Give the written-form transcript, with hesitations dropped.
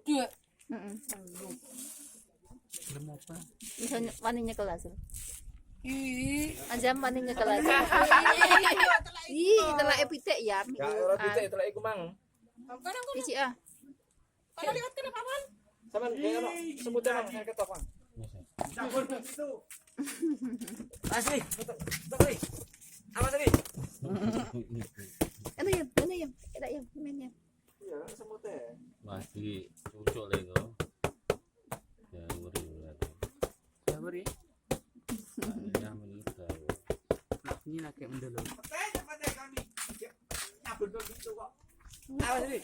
Dia. Belum apa? Bisa waninya kelas. Ih. Aja waninya kelas. Ih, itulah epitek ya. Ya ora pitik telek iku mang. Isi ah. Kalau lihat kenapa man? Sampeyan kayak ono semutnya mang saya ketok mang. Cabul begitu. Asli, betul. Betul. Awas lagi. Ano yan? Eda yan. Kumain yan. Iya, semutnya. Masih cucuk lego. Ya ngeri berarti. Ya beri. Ya menita. Ini nak kayak mendelo. Cabul begitu kok. Awas lagi.